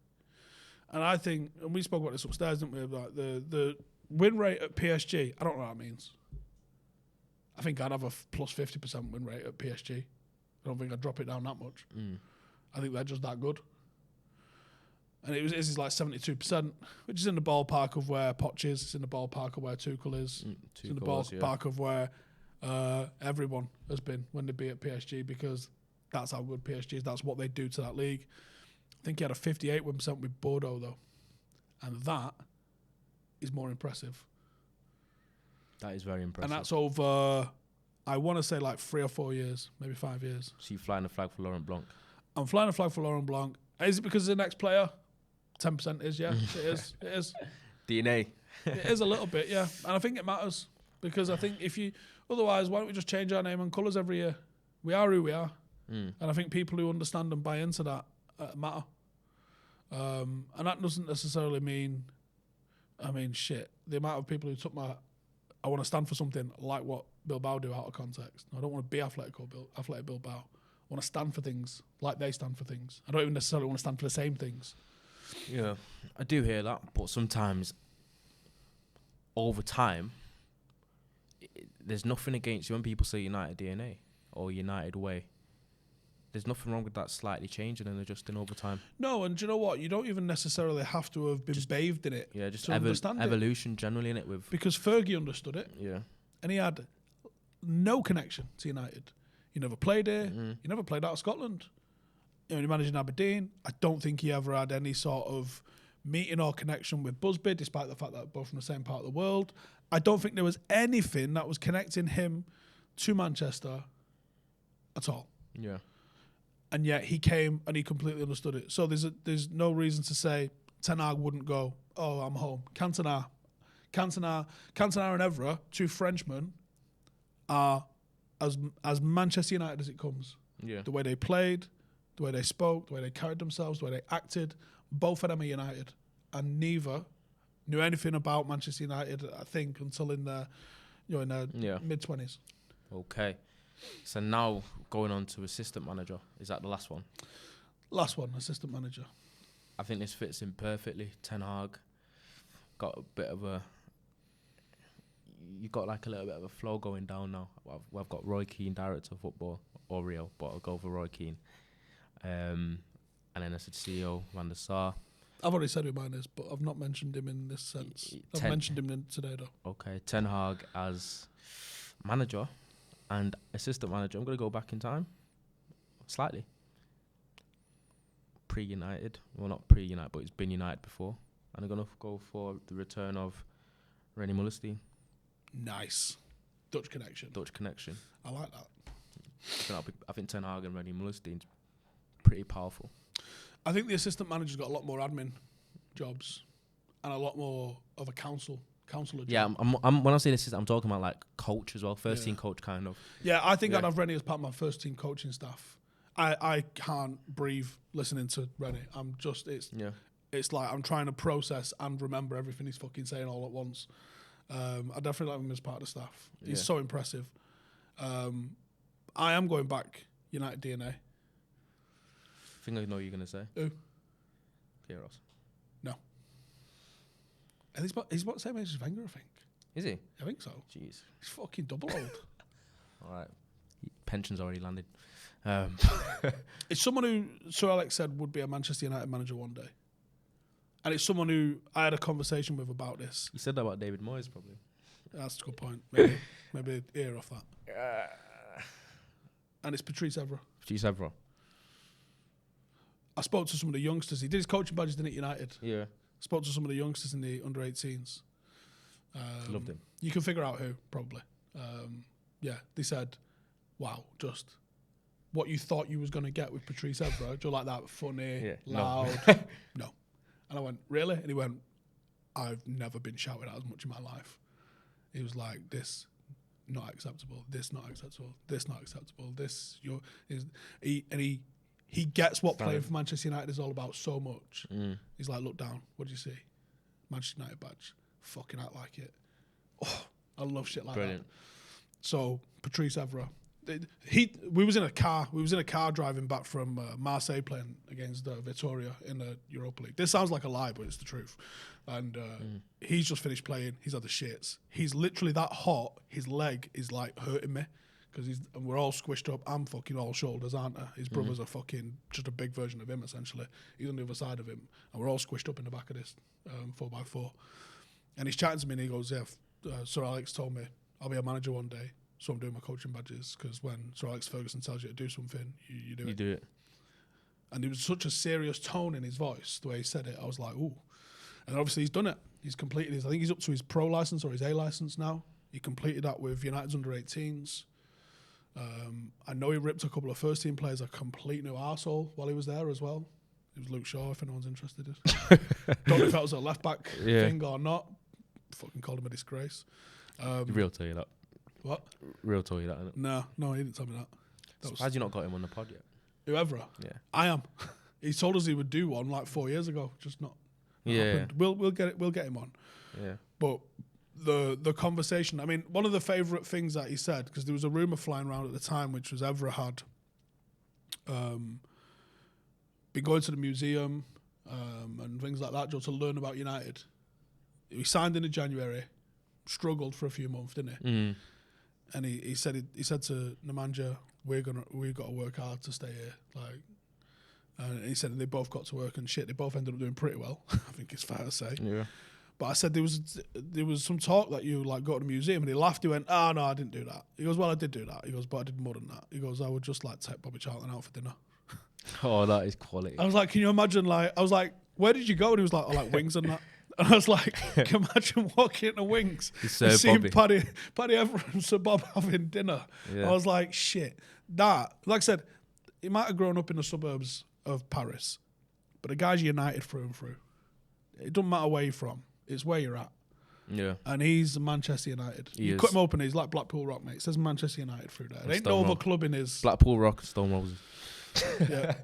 And I think, and we spoke about this upstairs, didn't we, about the win rate at PSG. I don't know what that means. I think I'd have a plus 50% win rate at PSG. I don't think I'd drop it down that much. I think they're just that good. And it is like 72%, which is in the ballpark of where Poch is. It's in the ballpark of where Tuchel is. It's in the ballpark of where everyone has been when they be at PSG because that's how good PSG is. That's what they do to that league. I think he had a 58% with Bordeaux, though. And that is more impressive. That is very impressive. And that's over, I want to say like 3 or 4 years, maybe 5 years. So you're flying the flag for Laurent Blanc? I'm flying a flag for Laurent Blanc. Is it because he's the next player? 10% is, yeah. It is. DNA. It is a little bit, yeah. And I think it matters because I think otherwise, why don't we just change our name and colours every year? We are who we are. And I think people who understand and buy into that matter. And that doesn't necessarily mean, the amount of people who took I want to stand for something like what Bilbao do out of context. I don't want to be Athletic Bilbao. I want to stand for things like they stand for things. I don't even necessarily want to stand for the same things. Yeah, I do hear that, but sometimes over time, there's nothing against you when people say United DNA or United way. There's nothing wrong with that slightly changing and adjusting over time. No, and do you know what? You don't even necessarily have to have been bathed in it. Yeah, just to understand evolution generally in it with because Fergie understood it. Yeah, and he had no connection to United. He never played here. He never played out of Scotland. He managed in Aberdeen. I don't think he ever had any sort of meeting or connection with Busby, despite the fact that they're both from the same part of the world. I don't think there was anything that was connecting him to Manchester at all. Yeah. And yet he came and he completely understood it. So there's no reason to say Ten Hag wouldn't go, oh, I'm home. Cantona and Evra, 2 Frenchmen, are as Manchester United as it comes. Yeah. The way they played, the way they spoke, the way they carried themselves, the way they acted, both of them are United. And neither knew anything about Manchester United, I think, until in their mid-20s. Okay. So now going on to assistant manager. Is that the last one? Last one, assistant manager. I think this fits in perfectly. Ten Hag got a bit of a... You got like a little bit of a flow going down now. We've got Roy Keane, director of football, or Rio, but I'll go for Roy Keane. And then as a CEO, Van der Sar. I've already said who mine is, but I've not mentioned him in this sense. I've mentioned him today, though. Okay, Ten Hag as manager and assistant manager. I'm going to go back in time, slightly. Pre-United. Well, not pre-United, but it's been United before. And I'm going to go for the return of René Mullerstein. Nice. Dutch connection. I like that. I think Ten Hag and René Mullerstein's pretty powerful. I think the assistant manager's got a lot more admin jobs and a lot more of a counselor job. Yeah, I'm when I say assistant, I'm talking about like coach as well, first team coach kind of. Yeah, I think I'd have René as part of my first team coaching staff. I can't breathe listening to Rennie. It's like I'm trying to process and remember everything he's fucking saying all at once. I definitely like him as part of the staff. He's so impressive. I am going back United DNA. I think I know what you're going to say. Who? Kairos. No. And he's about the same age as Wenger, I think. Is he? I think so. Jeez. He's fucking double old. All right. Pension's already landed. It's someone who Sir Alex said would be a Manchester United manager one day. And it's someone who I had a conversation with about this. You said that about David Moyes, probably. That's a good point. Maybe ear off that. And it's Patrice Evra. Patrice Evra. I spoke to some of the youngsters. He did his coaching badges in at United. Yeah. Spoke to some of the youngsters in the under 18s. Loved him. You can figure out who, probably. They said, wow, just what you thought you was going to get with Patrice Evra, just like that, funny, loud. No. And I went, really? And he went, I've never been shouted at as much in my life. He was like, this, not acceptable. This, not acceptable. This, not acceptable. This, he gets what playing for Manchester United is all about so much. He's like, look down. What do you see? Manchester United badge. Fucking act like it. Oh, I love shit like that. So, Patrice Evra. We was in a car driving back from Marseille playing against Vitoria in the Europa League. This sounds like a lie, but it's the truth. And he's just finished playing. He's had the shits. He's literally that hot. His leg is like hurting me because we're all squished up. I'm fucking all shoulders, aren't I? His brothers are fucking just a big version of him, essentially. He's on the other side of him, and we're all squished up in the back of this 4x4. And he's chatting to me, and he goes, "Yeah, Sir Alex told me I'll be a manager one day." So I'm doing my coaching badges because when Sir Alex Ferguson tells you to do something, you do it. You do it. And there was such a serious tone in his voice, the way he said it. I was like, ooh. And obviously he's done it. He's completed his, I think he's up to his pro license or his A license now. He completed that with United's under 18s. I know he ripped a couple of first team players a complete new arsehole while he was there as well. It was Luke Shaw, if anyone's interested. Don't know if that was a left back thing or not. Fucking called him a disgrace. Real tell you that. What? Real told you that, innit? No, he didn't tell me that. Surprised you not got him on the pod yet. Whoever. Yeah. I am. He told us he would do one like 4 years ago, just not happened. We'll get him on. Yeah. But the conversation, I mean, one of the favourite things that he said, because there was a rumour flying around at the time, which was Evra had been going to the museum and things like that just to learn about United. He signed in January, struggled for a few months, didn't he? And he said to Nemanja, we've got to work hard to stay here. And he said they both got to work and shit. They both ended up doing pretty well. I think it's fair to say. Yeah. But I said there was some talk that you like go to the museum, and he laughed. He went, "Oh no, I didn't do that." He goes, "Well, I did do that." He goes, "But I did more than that." He goes, "I would just like take Bobby Charlton out for dinner." Oh, that is quality. I was like, "Can you imagine?" I was like, "Where did you go?" And he was like, "I like wings and that." And I was like, can you imagine walking into Wings and seeing Paddy Evra and Sir Bob having dinner? Yeah. I was like, shit. That, like I said, he might have grown up in the suburbs of Paris, but the guy's United through and through. It doesn't matter where you're from. It's where you're at. Yeah. And he's Manchester United. You cut him open, he's like Blackpool Rock, mate. It says Manchester United through there. There ain't no other club in his... Blackpool Rock, Stone Roses. Yeah.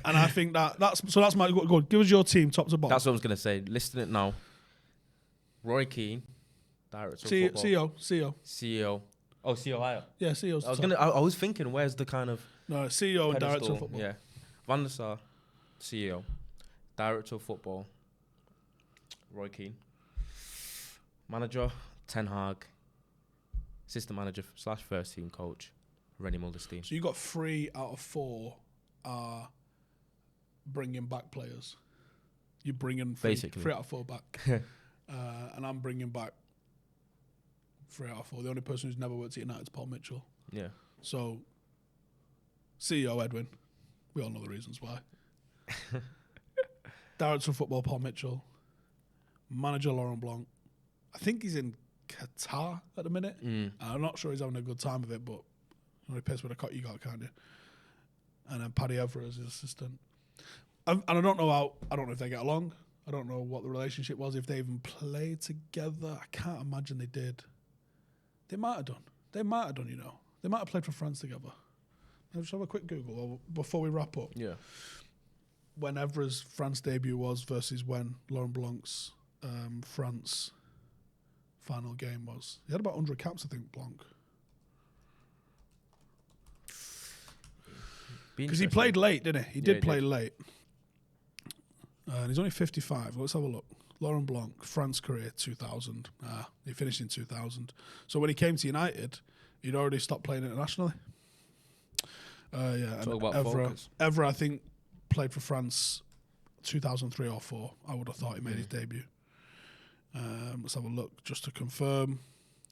And I think that's my go. Give us your team top to bottom. That's what I was gonna say. Listing it now. Roy Keane, director of football. CEO. Oh, CEO higher. Yeah, CEO's I was thinking, where's the kind of CEO and director of football. Yeah. Van der Sar, CEO, director of football. Roy Keane. Manager, Ten Hag. Assistant manager / first team coach. Rennie Mulderstein. So you got 3 out of 4 are bringing back players. You're bringing 3 out of 4 back. And I'm bringing back 3 out of 4. The only person who's never worked at United is Paul Mitchell. Yeah. So, CEO Edwin. We all know the reasons why. Director of football Paul Mitchell. Manager Laurent Blanc. I think he's in Qatar at the minute. I'm not sure he's having a good time with it, but only piss with a cut you got, can't you? And then Paddy Evra as his assistant. And I don't know if they get along. I don't know what the relationship was, if they even played together. I can't imagine they did. They might have done, you know. They might have played for France together. Let's have a quick Google before we wrap up. Yeah. When Evra's France debut was versus when Laurent Blanc's France final game was. He had about 100 caps, I think, Blanc. Because he played late, didn't he? He did play late. And he's only 55. Let's have a look. Laurent Blanc, France career, 2000. He finished in 2000. So when he came to United, he'd already stopped playing internationally. Yeah. Talk about Evra, I think, played for France 2003 or 4. I would have thought he made his debut. Let's have a look just to confirm.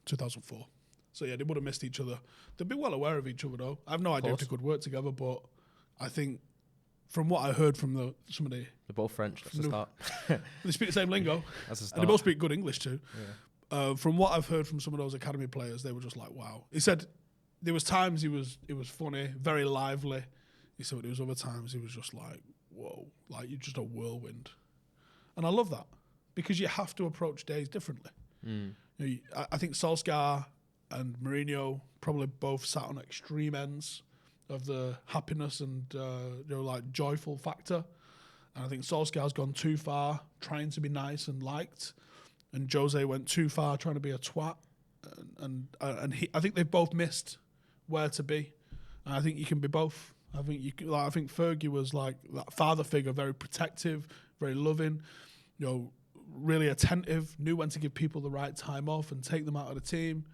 2004. So yeah, they would have missed each other. They'd be well aware of each other though. I have no idea if they could work together, but I think from what I heard from some of the... They're both French, that's the start. They speak the same lingo. That's a start. And they both speak good English too. Yeah. From what I've heard from some of those academy players, they were just like, wow. He said there was times he was funny, very lively. He said there was other times he was just like, whoa, like you're just a whirlwind. And I love that because you have to approach days differently. You know, I think Solskjaer and Mourinho probably both sat on extreme ends of the happiness and like joyful factor. And I think Solskjaer's gone too far trying to be nice and liked, and Jose went too far trying to be a twat. And I think they've both missed where to be. And I think you can be both. I think I think Fergie was like that father figure, very protective, very loving, really attentive, knew when to give people the right time off and take them out of the team,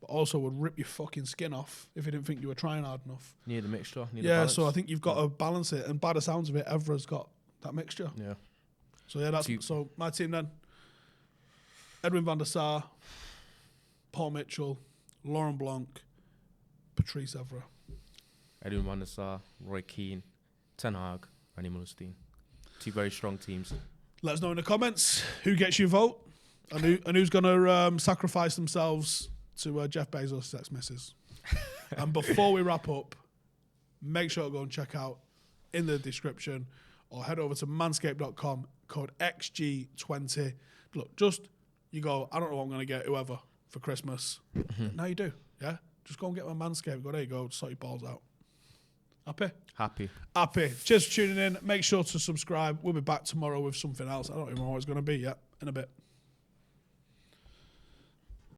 but also would rip your fucking skin off if he didn't think you were trying hard enough. Need the mixture. So I think you've got to balance it, and by the sounds of it, Evra's got that mixture. Yeah. So yeah, so my team then: Edwin van der Sar, Paul Mitchell, Laurent Blanc, Patrice Evra. Edwin van der Sar, Roy Keane, Ten Hag, Randy Mullerstein. 2 very strong teams. Let us know in the comments who gets your vote and who's going to sacrifice themselves to Jeff Bezos' ex-missus. And before we wrap up, make sure to go and check out in the description or head over to manscaped.com, code XG20. Look, you go, I don't know what I'm going to get whoever for Christmas. Now you do, yeah? Just go and get my Manscaped. Go, there you go, sort your balls out. Happy. Cheers for tuning in. Make sure to subscribe. We'll be back tomorrow with something else. I don't even know what it's going to be yet. In a bit.